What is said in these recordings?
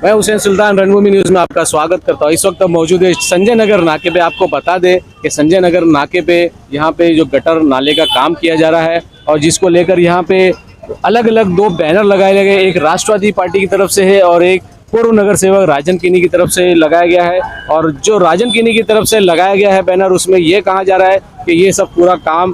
मैं हुसैन सुल्तान रणभूमि न्यूज़ में आपका स्वागत करता हूँ। इस वक्त मौजूद है संजय नगर नाके पे। आपको बता दें कि संजय नगर नाके पे यहाँ पे जो गटर नाले का काम किया जा रहा है और जिसको लेकर यहाँ पे अलग अलग दो बैनर लगाए गए, एक राष्ट्रवादी पार्टी की तरफ से है और एक पूर्व नगर सेवक राजन किनी की तरफ से लगाया गया है। और जो राजन किनी की तरफ से लगाया गया है बैनर, उसमें ये कहा जा रहा है कि ये सब पूरा काम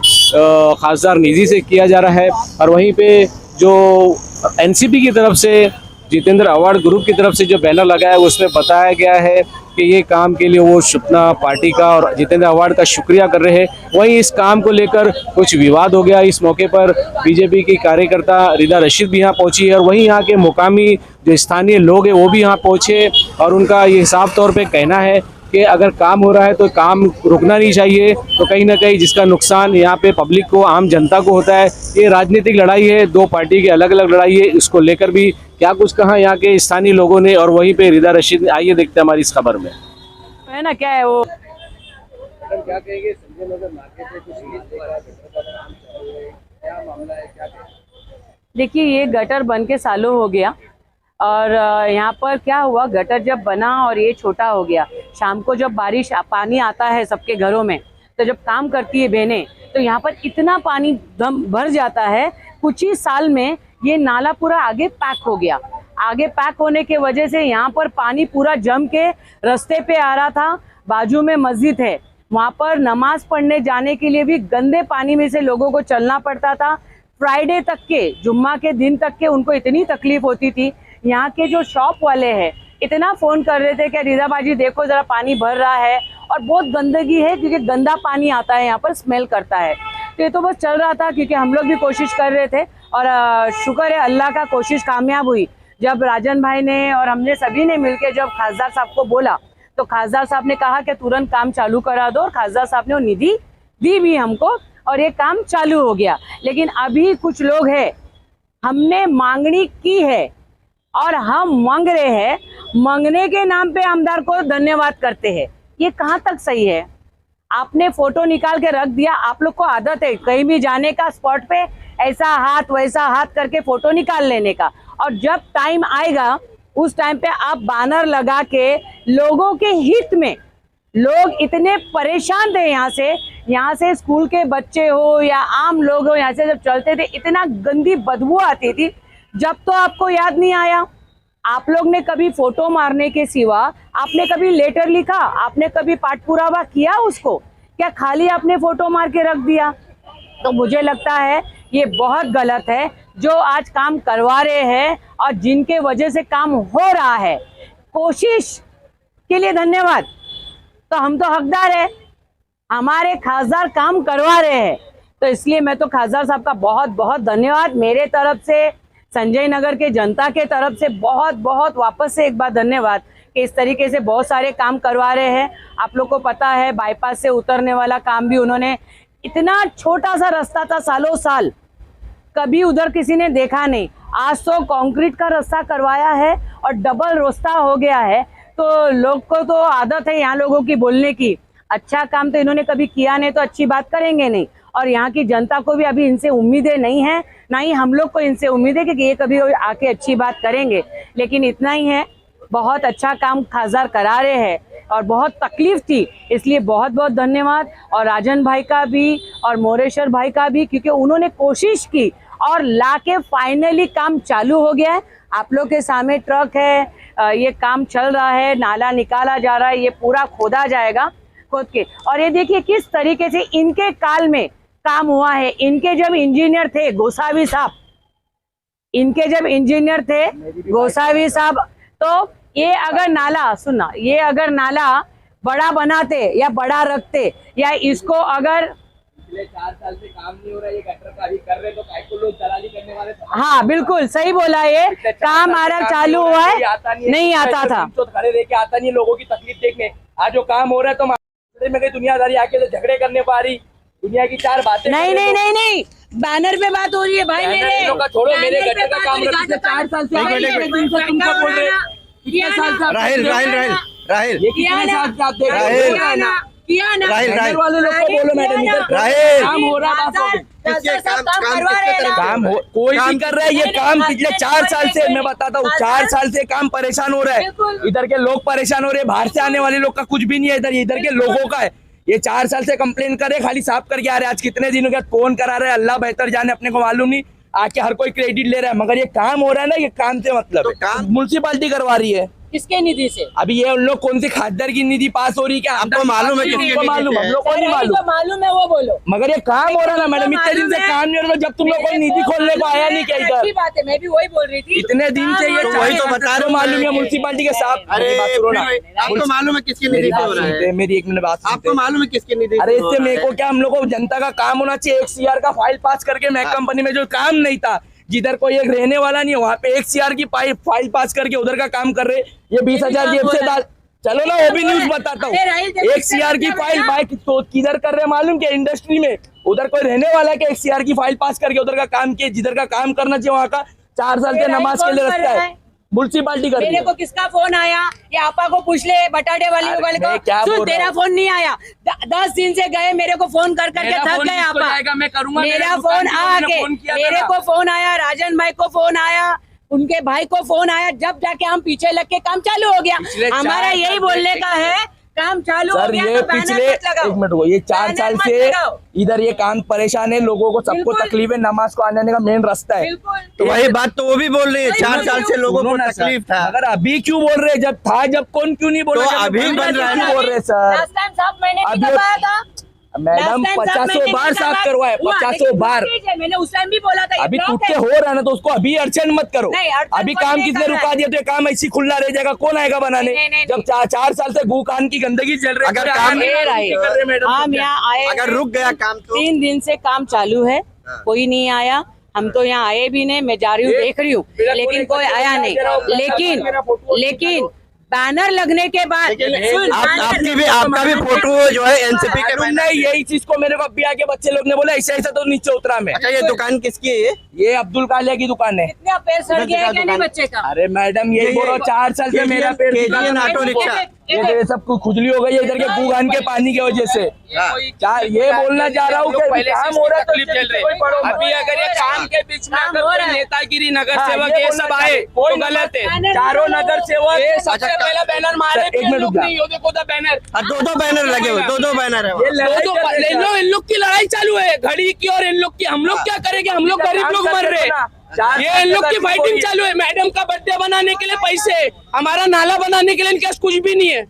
खासदार निधि से किया जा रहा है। और वहीं पे जो एनसीपी की तरफ से जितेंद्र अवार्ड ग्रुप की तरफ से जो बैनर लगाया है उसमें बताया गया है कि ये काम के लिए वो अपना पार्टी का और जितेंद्र अवार्ड का शुक्रिया कर रहे हैं। वहीं इस काम को लेकर कुछ विवाद हो गया। इस मौके पर बीजेपी की कार्यकर्ता रिदा रशीद भी यहाँ पहुंची है और वहीं यहाँ के मुकामी जो स्थानीय लोग हैं वो भी यहाँ पहुंचे और उनका ये साफ तौर पे कहना है कि अगर काम हो रहा है तो काम रुकना नहीं चाहिए। तो कहीं ना कहीं जिसका नुकसान यहाँ पे पब्लिक को, आम जनता को होता है। ये राजनीतिक लड़ाई है, दो पार्टी की अलग अलग लड़ाई है। इसको लेकर भी क्या कुछ कहा यहाँ के स्थानीय लोगों ने और वहीं पे रिदा रशीद ने। आइए देखते हैं हमारी इस खबर में। है ना, क्या है वो, क्या कहेंगे संजय नगर नाके पे कुछ नाले का गटर का काम चल रहा है, क्या मामला है, क्या कहेंगे? देखिए ये गटर बन के सालों हो गया और यहाँ पर क्या हुआ, गटर जब बना और ये छोटा हो गया, शाम को जब बारिश पानी आता है सबके घरों में, तो जब काम करती है बहनें तो यहाँ पर इतना पानी दम भर जाता है। कुछ ही साल में ये नाला पूरा आगे पैक हो गया। आगे पैक होने के वजह से यहाँ पर पानी पूरा जम के रास्ते पे आ रहा था। बाजू में मस्जिद है, वहाँ पर नमाज पढ़ने जाने के लिए भी गंदे पानी में से लोगों को चलना पड़ता था। फ्राइडे तक के, जुम्मा के दिन तक के उनको इतनी तकलीफ होती थी। यहाँ के जो शॉप वाले हैं इतना फ़ोन कर रहे थे कि रिदा बाजी देखो ज़रा पानी भर रहा है और बहुत गंदगी है, क्योंकि गंदा पानी आता है यहाँ पर, स्मेल करता है। तो ये तो बस चल रहा था, क्योंकि हम लोग भी कोशिश कर रहे थे और शुक्र है अल्लाह का, कोशिश कामयाब हुई। जब राजन भाई ने और हमने सभी ने मिलकर जब खासदार साहब को बोला तो खासदार साहब ने कहा कि तुरंत काम चालू करा दो और खासदार साहब ने वो निधि दी भी हमको और ये काम चालू हो गया। लेकिन अभी कुछ लोग हैं, हमने मांगनी की है और हम मांग रहे हैं, मांगने के नाम पे आमदार को धन्यवाद करते हैं। ये कहाँ तक सही है? आपने फोटो निकाल के रख दिया। आप लोग को आदत है कहीं भी जाने का, स्पॉट पे ऐसा हाथ वैसा हाथ करके फोटो निकाल लेने का, और जब टाइम आएगा उस टाइम पे आप बैनर लगा के लोगों के हित में, लोग इतने परेशान थे यहाँ से स्कूल के बच्चे हो या आम लोग हो, यहाँ से जब चलते थे इतना गंदी बदबू आती थी। जब तो आपको याद नहीं आया, आप लोग ने कभी फोटो मारने के सिवा आपने कभी लेटर लिखा, आपने कभी पाठ पुरावा किया उसको? क्या खाली आपने फोटो मार के रख दिया? तो मुझे लगता है ये बहुत गलत है। जो आज काम करवा रहे हैं और जिनके वजह से काम हो रहा है, कोशिश के लिए धन्यवाद। तो हम तो हकदार है, हमारे खासदार काम करवा रहे हैं, तो इसलिए मैं तो खासदार साहब का बहुत बहुत धन्यवाद। मेरे तरफ से, संजय नगर के जनता के तरफ से बहुत बहुत वापस से एक बार धन्यवाद कि इस तरीके से बहुत सारे काम करवा रहे हैं। आप लोग को पता है बाईपास से उतरने वाला काम भी उन्होंने, इतना छोटा सा रास्ता था, सालों साल कभी उधर किसी ने देखा नहीं, आज तो कंक्रीट का रास्ता करवाया है और डबल रास्ता हो गया है। तो लोग को तो आदत है यहाँ लोगों की बोलने की, अच्छा काम तो इन्होंने कभी किया नहीं तो अच्छी बात करेंगे नहीं। और यहाँ की जनता को भी अभी इनसे उम्मीदें नहीं है, ना ही हम लोग को इनसे उम्मीद है कि ये कभी आके अच्छी बात करेंगे। लेकिन इतना ही है, बहुत अच्छा काम खासदार करा रहे हैं और बहुत तकलीफ थी, इसलिए बहुत बहुत धन्यवाद। और राजन भाई का भी और मोरेश्वर भाई का भी, क्योंकि उन्होंने कोशिश की और लाके फाइनली काम चालू हो गया है। आप लोग के सामने ट्रक है, ये काम चल रहा है, नाला निकाला जा रहा है, ये पूरा खोदा जाएगा खोद के। और ये देखिए किस तरीके से इनके काल में काम हुआ है। इनके जब इंजीनियर थे गोसावी साहब, इनके जब इंजीनियर थे गोसावी साहब, तो ये अगर नाला, सुनना, ये अगर नाला बड़ा बनाते या बड़ा रखते या इसको अगर, पिछले 4 साल से काम नहीं हो रहा, ये गटर का अभी कर रहे तो काय को लोग दलाली करने वाले थे। हाँ बिल्कुल सही बोला, ये काम आरग चालू हुआ है, नहीं आता था, तो खड़े रह के आता नहीं लोगों की तकलीफ देखने। आज जो काम हो रहा है तो में कहीं दुनियादारी आके तो झगड़े करने पा रही, दुनिया की 4 बातें नहीं नहीं नहीं नहीं, बैनर पे बात हो रही है भाई। मेरे छोड़ो, मेरे गटर का काम 4 साल से तुमको बोल रहे, कितने साल से राहिल ये कितने साल से आप देख रहे हो? किया ना टेंडर वाले लोग को बोलो मैडम, इधर काम हो रहा है, कोई नहीं कर रहा है ये काम। पिछले 4 साल से मैं बताता हूँ, 4 साल से काम परेशान हो रहा है। इधर के लोग परेशान हो रहे हैं, बाहर से आने वाले लोग का कुछ भी नहीं है, इधर के लोगों का है। ये 4 साल से कंप्लेन करे, खाली साफ करके आ रहे हैं। आज कितने दिनों के कौन करा रहा है अल्लाह बेहतर जाने, अपने को मालूम नहीं। आके हर कोई क्रेडिट ले रहा है, मगर ये काम हो रहा है ना, ये काम से मतलब म्युनिसिपालिटी करवा रही है। किसके निधि से? अभी ये उन लोग कौन सी खासदार की निधि पास हो रही है क्या आपको मालूम है? किसको मालूम? हम लोग को नहीं मालूम। मालूम है वो बोलो। मगर ये काम हो रहा है ना मैडम, इतने दिन से काम नहीं हो रहा। जब तुम लोग कोई निधि खोलने को आया नहीं क्या इधर? बात है, मैं भी वही बोल रही थी। इतने दिन से ये वही तो बता रहे हो। मालूम है म्युनिसिपालिटी के साथ। अरे आपको मालूम है किसकी निधि पे हो रहा है? मेरी 1 मिनट बात आपको मालूम है किसकी निधि? अरे इससे मेरे को क्या, हम लोग को जनता का काम होना चाहिए। 1 CR का फाइल पास करके मैं कंपनी में जो काम नहीं था, जिधर कोई एक रहने वाला नहीं है, वहाँ पे 1 CR की फाइल पास करके उधर का काम कर रहे। ये 20,000 जेब से डाल, चलो ना वो भी न्यूज बताता हूँ। 1 CR की फाइल बाइक किधर कर रहे मालूम क्या? इंडस्ट्री में। उधर कोई रहने वाला है क्या 1 CR की फाइल पास करके उधर का काम किया? जिधर का काम करना चाहिए वहाँ का 4 साल से नमाज के लिए रखता है, म्युनिसिपालिटी कर रही मेरे है। को किसका फोन आया? ये आपा को पूछ ले, बटाटे वाले मैं को। क्या बोल सुन, रहा तेरा हूँ? फोन नहीं आया। 10 दिन से गए, मेरे को फोन कर करके थक गए आपा। मैं करूंगा, मेरा फोन आके मेरे को फोन आया, राजन भाई को फोन आया, उनके भाई को फोन आया, जब जाके हम पीछे लग के काम चालू हो गया। हमारा यही बोलने का है, काम चालू हो सर गया ये तो बैनर पिछले मत लगाओ। 1 मिनट को, ये 4 बैनर साल मत से लगाओ। इधर ये काम परेशान है, लोगों को सबको बिल्कुल। तकलीफ है। नमाज को आने का मेन रास्ता है। बिल्कुल। तो वही बात तो वो भी बोल रही है, 4 साल से लोगों को सुनो ना सर, तकलीफ था। अगर अभी क्यों बोल रहे? जब था, जब कौन क्यों नहीं बोला? तो जब अभी बन रहा है ना। क्यों बोल रहे सर? लास्ट टाइम 7 महीने अभी- नहीं दबाया था। मैडम 50 बार साफ करवाए, 50 बार। मैंने उस टाइम भी बोला था। अभी टूट के हो रहा है ना, तो उसको अभी अड़चन मत करो। नहीं, अड़चन अभी कोई काम नहीं किसने कर रहा रुका है। दिया? तो ये काम ऐसी खुला रह जाएगा, कौन आएगा बनाने? नहीं, जब 4 साल से गू कान की गंदगी चल रही है, अगर तो काम- आने वाले नहीं कर रहे मैडम। हम यहाँ आए, अगर रुक गया काम तो 3 दिन से काम चालू है, कोई नहीं आया। हम तो यहाँ आए भी नहीं, मैं जा रही हूँ, देख रही हूँ, लेकिन कोई आया नहीं। लेकिन बैनर लगने के बाद आपका भी फोटो जो है एनसीपी के मालूम नहीं, यही चीज को मेरे को अभी आके बच्चे लोग ने बोला, ऐसा ऐसा तो नीचे उतरा मैं। अच्छा, ये दुकान किसकी है? ये अब्दुल कालिया की दुकान है। कितना पैर सड़ गया है क्या नहीं बच्चे का? अरे मैडम ये बोलो, 4 साल से मेरा पेड़ KGN ऑटो रिक्शा। ये सब कुछ खुजली हो गई है इधर के गुगान के पानी की वजह से। ये बोलना चाह रहा हूँ कि पहले काम से हो रहा है तो तकलीफ चल रही है। अभी अगर ये काम के बीच में अगर कोई नेतागिरी नगर सेवक ये सब आए तो गलत है। चारों नगर सेवक ये सबसे पहला बैनर मारे, एक मिनट रुक जा। नहीं हो देखो बैनर, 2 बैनर लगे हुए, 2 बैनर है वहाँ। इन लोग की लड़ाई चालू है, घड़ी की और इन लोग की। हम लोग क्या करेंगे? हम लोग गरीब लोग मर रहे हैं। ये इन लोग की फाइटिंग चालू है। मैडम का बर्थडे बनाने के लिए पैसे, हमारा नाला बनाने के लिए इनके पास कुछ भी नहीं है।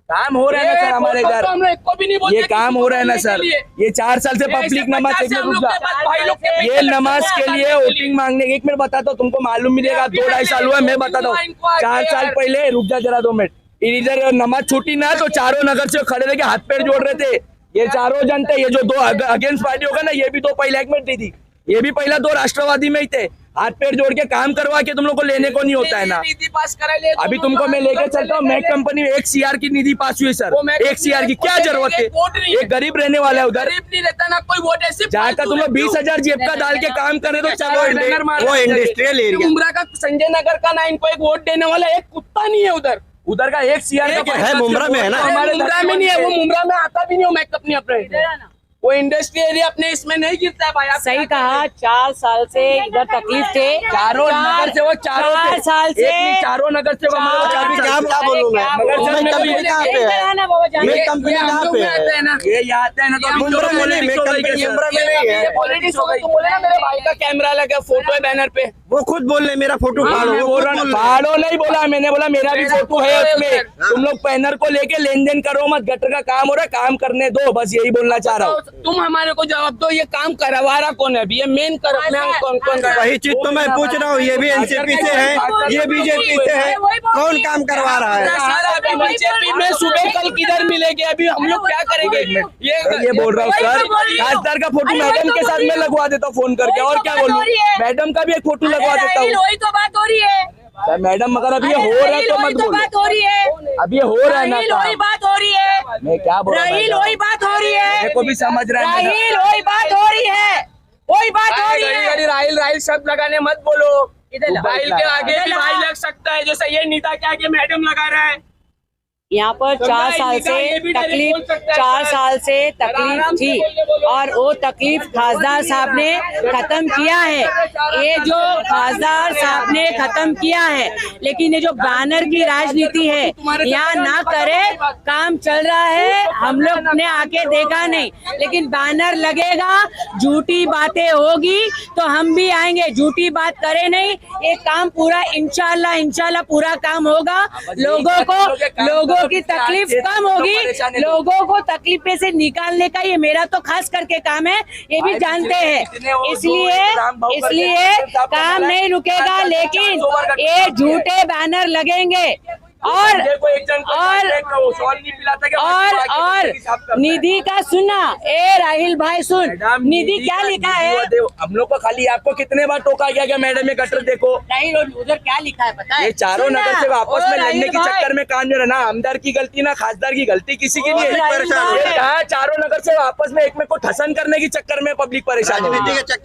काम हो रहा है ना सर हमारे घर, हम लोग को भी नहीं बोलते ये काम हो रहा है ना किसी को सर। बोलने के लिए। ये 4 साल से पब्लिक नमाज ऐसे एक मिनट 50 रुक हम लोग के पास भाई लोग के जा। पीछे ये लगते नमाज हैं, के लिए आजादी वोटिंग मांगने, 1 मिनट बताता हूँ तुमको मालूम मिलेगा। 2-2.5 साल हुआ, मैं बताता हूँ। 4 साल पहले, रुक जा जरा 2 मिनट, इधर नमाज छूटी ना तो चारों नगर से खड़े रह के हाथ पैर जोड़ रहे थे। ये चारों जनता, ये जो 2 अगेंस्ट पार्टी होगा ना, ये भी 2 पहले 1 मिनट दी थी, ये भी पहला 2 राष्ट्रवादी में ही थे। हाथ पैर जोड़ के काम करवा के तुम लोग को लेने को नहीं होता है ना। नीति पास करा ले, अभी तुमको मैं लेके चलता हूँ, मैक कंपनी में 1 CR की निधि पास हुई सर। वो मैक 1 CR की क्या जरूरत है? एक गरीब रहने वाला है उधर, गरीब नहीं रहता ना कोई वोट ऐसे जहाँ का तुम लोग 20,000 जेब का डाल के काम कर रहे, तो चलो बैनर मार वो इंडस्ट्रियल एरिया। मुमरा का संजय नगर का ना, इनको एक वोट देने वाला एक कुत्ता नहीं है उधर। उधर का 1 CR का है, मुंब्रा में है ना? हमारे मुमरा में नहीं है, वो मुमरा में आता भी नहीं हो। मैं अपनी अपने वो इंडस्ट्री एरिया अपने इसमें नहीं गिरता है भाई। आप सही कहा, 4 साल से इधर तकलीफ थे। चारों नगर से वो चारों 4 साल से चारों नगर से क्या बोलूँ मैं? मैं कंपनी कहाँ पे है? मैं कंपनी कहाँ पे है? ये यहाँ आते हैं ना तो मुंब्रा में नहीं, मैं कंपनी मुंब्रा में नहीं है। पॉलिटिक्स हो गई। तुम बोले ना मेरे भाई का कैमरा लगा, फोटो है बैनर पे। वो खुद बोल रहे मेरा फोटो फाड़ो। मैं वो बोल खुद रहा बोल हूँ, रहे। फाड़ो नहीं बोला, मैंने बोला मेरा भी फोटो है उसमें। तुम लोग बैनर को लेके लेन देन करो मत, गटर का काम हो रहा है, काम करने दो, बस यही बोलना चाह रहा हूँ। तुम हमारे को जवाब दो, ये काम करवा रहा कौन है अभी? ये मेन कौन कौन वही चीज तो मैं पूछ रहा हूँ। ये भी एनसीपी से है, ये बीजेपी से है, कौन काम करवा रहा है? अभी बीजेपी में सुबह कल किधर मिलेगी? अभी हम लोग क्या करेंगे? ये बोल रहा हूँ सर, खासदार का फोटो मैडम के साथ मैं लगवा देता हूँ फोन करके, और क्या बोलूँ, मैडम का भी एक फोटो लगवा देता हूँ। वही तो बात हो रही है सर मैडम, मगर अब ये हो रहा है तो मत तो बात हो रही है। बोलो, अब ये हो रहा है ना वही काम। बात हो रही है। मैं क्या बोल रहा हूँ राहील, वही बात हो रही है। मेरे को भी समझ रहा है मैडम। राहील, वही बात हो रही है, वही बात हो रही है। घड़ी राहिल राहिल शब्द लगाने मत बोलो। इधर राहिल के आगे भी भाई लग सकता है, जैसा ये नीता के आगे मैडम लगा रहा है। यहाँ पर 4 साल से तकलीफ थी और वो तकलीफ खासदार साहब ने खत्म किया है। ये जो खासदार साहब ने खत्म किया है, लेकिन ये जो बैनर की राजनीति है यहाँ ना करे। काम चल रहा है, हम लोग ने आके देखा नहीं, लेकिन बैनर लगेगा, झूठी बातें होगी तो हम भी आएंगे। झूठी बात करे नहीं, ये काम पूरा इंशाल्लाह पूरा काम होगा। लोगों की तकलीफ कम होगी, लोगों को तकलीफ से निकालने का ये मेरा तो खास करके काम है, ये भी जानते हैं। इसलिए काम नहीं रुकेगा, लेकिन ये झूठे बैनर लगेंगे। और निधि का सुनना, ए राहिल भाई सुन, निधि क्या लिखा है? हम लोग को खाली आपको कितने बार टोका गया क्या मैडम ये गटर देखो? राहिल उधर क्या लिखा है पता है? ये चारों नगर से आपस में लड़ने के चक्कर में काम नहीं रहा, ना आमदार की गलती ना खासदार की गलती, किसी की नहीं है। चारों नगर से आपस में एक में को ठसन करने के चक्कर में पब्लिक परेशान है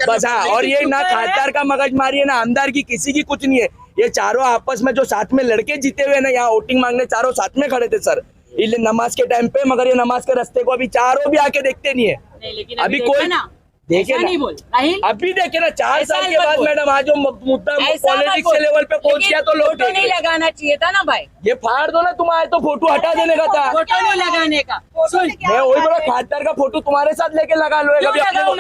बस। हाँ, और ये ना खासदार का मगजमारी है ना आमदार की, किसी की कुछ नहीं है। ये चारों आपस में जो साथ में लड़के जीते हुए ना यहाँ वोटिंग मांगने चारों साथ में खड़े थे सर, ये नमाज के टाइम पे, मगर ये नमाज के रास्ते को अभी चारों भी आके देखते नहीं है। लेकिन अभी कोई ना देखे नहीं बोल राहिल, अभी देखे ना 4 साल के बाद मैडम आज जो मुद्दा ऐसा मत पॉलिटिक्स बोल। के लेवल पे पहुंच गया तो लोग फोटो नहीं लगाना चाहिए था ना भाई, ये फाड़ दो ना, तुम्हारे तो फोटो हटा देने का था। फोटो नहीं लगाने का। सुन, मैं वही बोला खासदार का फोटो तुम्हारे साथ लेके लगा लो क्यों कभी अपने लगाऊं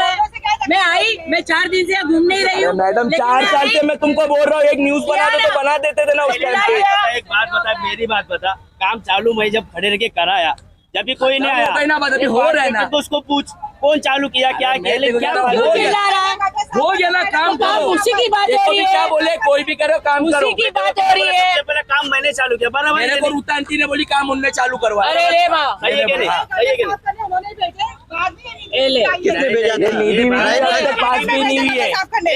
मैं आई, मैं 4 दिन से यहाँ घूम नहीं रही हूँ मैडम। 4 साल से मैं तुमको बोल रहा हूँ एक न्यूज बना दो तो बना देते थे ना उस टाइम पे। एक बात बता, मेरी बात बता, काम चालू मैं जब खड़े रह के कराया, जब भी कोई नहीं आया, ना बात अभी हो रहा है ना, तो उसको पूछ कौन चालू किया, क्या किया, लेकिन क्या हो गया ना काम करो। उसी की बात हो रही है, क्या बोले कोई भी करो काम करो। उसी की बात हो रही है। सबसे पहले काम मैंने चालू किया, बराबर मेरे को रूता आंटी ने बोली काम उनने चालू करवाया। अरे रे बा, सही है कि नहीं? सही है कि नहीं? ए ले किसने भेजा ये था? निधि भी पास भी नहीं हुई है,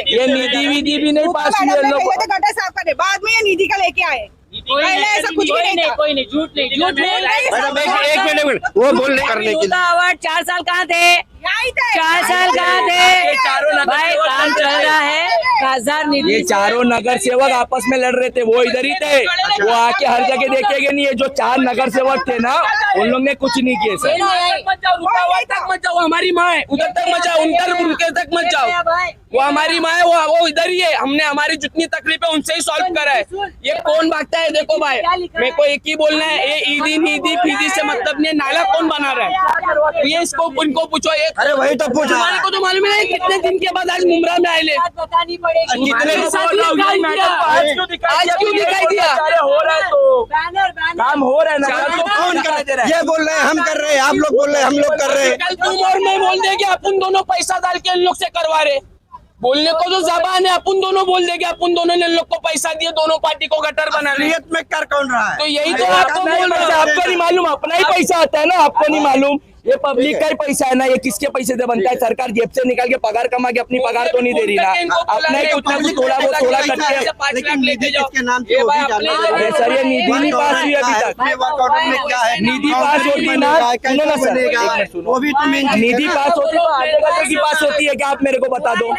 ये निधि विधि भी नहीं पास हुई है लोग। गटर साफ करने बाद में ये निधि का लेके आए, पहले ऐसा कुछ भी नहीं था। कोई नहीं, झूठ नहीं मैडम एक मिनट वो बोल रहे करने के लिए। अवार्ड 4 साल कहाँ थे? यही थे 4 साल कहाँ थे? चारों नगर भाई सेवक काम चल रहा है, खासदार निधि ये चारों नगर सेवक आपस में लड़ रहे थे, वो इधर ही थे, वो आके हर जगह देखेंगे नहीं। ये जो 4 नगर सेवक थे ना, उन लोग ने कुछ नहीं किए सर। मत जाओ, रुकावट तक मत जाओ, हमारी माँ है, उधर तक मत जाओ, उनके तक मत जाओ, वो हमारी माँ है, वो इधर ही है। हमने हमारी जितनी तकलीफ है उनसे ही सॉल्व करा है। ये कौन भागता है? देखो भाई, मेरे को एक ही बोलना है, ये ईदी नीदी फीदी से मतलब नहीं, नाला कौन बना रहा है ये इसको उनको पूछो। अरे वही तो पूछ हमारे को तो मालूम है कितने दिन के बाद आज मुमरा में आए ले, बतानी पड़ेगी। कितने मेरे साथ बोल रहा हूँ, दिखाई दिया। आज क्यों दिखाई दिया? दिया? हो रहा है तो बैनर काम हो रहा है ना, चारों तो कौन करा दे रहा है? ये बोल रहे हैं हम कर रहे हैं, आप लोग बोल रहे हैं हम लोग कर रहे हैं। कल तुम और मैं बोल देंगे अपन दोनों पैसा डाल के इन लोग से करवा रहे, बोलने को तो जबान है, अपन दोनों बोल देंगे अपन दोनों ने इन लोग को पैसा दिए, दोनों पार्टी को गटर बनाने। असलियत में कर कौन रहा है? तो यही तो आपको बोल रहा हूँ, आपको नहीं मालूम, अपना ही पैसा आता है ना, आपको नहीं मालूम। ये पब्लिक का ही पैसा है ना, ये किसके पैसे से बनता है? सरकार जेब से निकाल के पगार कमा के अपनी पगार तो नहीं दे रही ना, अपना ही कुछ ना कुछ थोड़ा बहुत थोड़ा करके। लेकिन निधि किसके नाम से होगी जानना अरे सर ये निधि नहीं पास हुई अभी तक। वर्कआउट में क्या है? निधि पास होती है ना, सुनो ना सर, एक मिनट सुनो। वो भी तुम निधि पास होती है तो आधे गटर की पास होती है क्या? आप मेरे को बता दो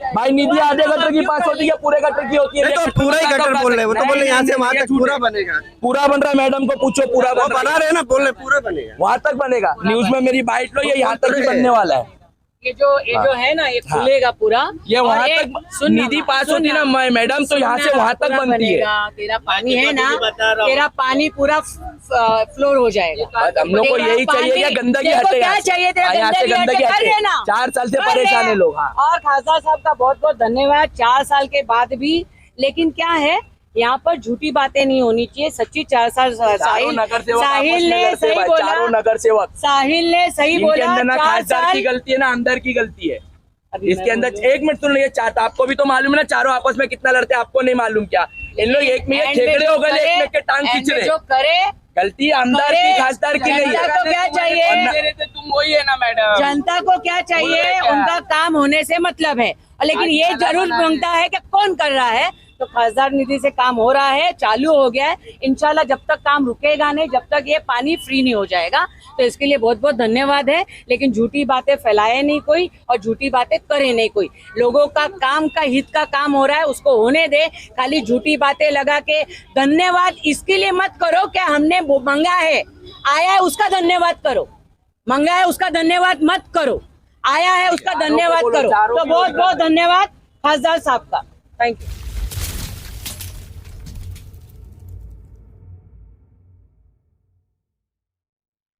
भाई, निधि आधे गटर की पास होती है, पूरे गटर की होती है? तो पूरा ही गटर बोल रहे हैं, वो तो बोल रहे हैं यहाँ से वहाँ तक पूरा बनेगा। पूरा बन रहा है, मैडम को पूछो, पूरा वो बन रहा बना रहे हैं ना, बोल रहे पूरा बनेगा। वहाँ तक बनेगा। न्यूज में मेरी बाइट लो, ये यहाँ तक ही बनने वाला है। ये जो है ना, ये खुलेगा पूरा, ये वहाँ और तक निधि पास होती ना मैडम, तो यहाँ से वहाँ तक बनती है। तेरा पानी है ना, तेरा पानी पूरा फ्लोर हो जाएगा। हम लोग को यही चाहिए या गंदगी हटे? क्या चाहिए तेरा? यहाँ से गंदगी हटे। 4 साल से परेशान है लोग। हाँ। और खासदार साहब का बहुत बहुत धन्यवाद। 4 साल के बाद भी, लेकिन क्या है, यहाँ पर झूठी बातें नहीं होनी चाहिए, सच्ची 4 साल। साहिल ने सही बोला, चारों नगर सेवक, साहिल ने सही इनके बोला। अंदर ना 4 खासदार की साल गलती है ना अंदर की गलती है। इसके अंदर एक मिनट सुन लीजिए, चाहता आपको भी तो मालूम है ना, चारों आपस में कितना लड़ते हैं, आपको नहीं मालूम क्या? इन लोग एक में ये ठेकड़े हो गए, एक में के टांग खींच रहे। जो करे, गलती आमदार की खासदार की नहीं जनता को क्या चाहिए? तुम वही है ना मैडम, जनता को क्या चाहिए? उनका काम होने से मतलब है, लेकिन ये जरूर मांगता है कि कौन कर रहा है, तो खासदार निधि से काम हो रहा है, चालू हो गया है। इंशाल्लाह जब तक काम रुकेगा नहीं, जब तक ये पानी फ्री नहीं हो जाएगा, तो इसके लिए बहुत बहुत धन्यवाद है। लेकिन झूठी बातें फैलाए नहीं कोई और झूठी बातें करे नहीं कोई। लोगों का काम का हित का काम हो रहा है, उसको होने दे। खाली झूठी बातें लगा के धन्यवाद इसके लिए मत करो कि हमने मांगा है, आया है उसका धन्यवाद करो। मांगा है उसका धन्यवाद मत करो, आया है उसका धन्यवाद करो। तो बहुत बहुत धन्यवाद खासदार साहब का। Thank you.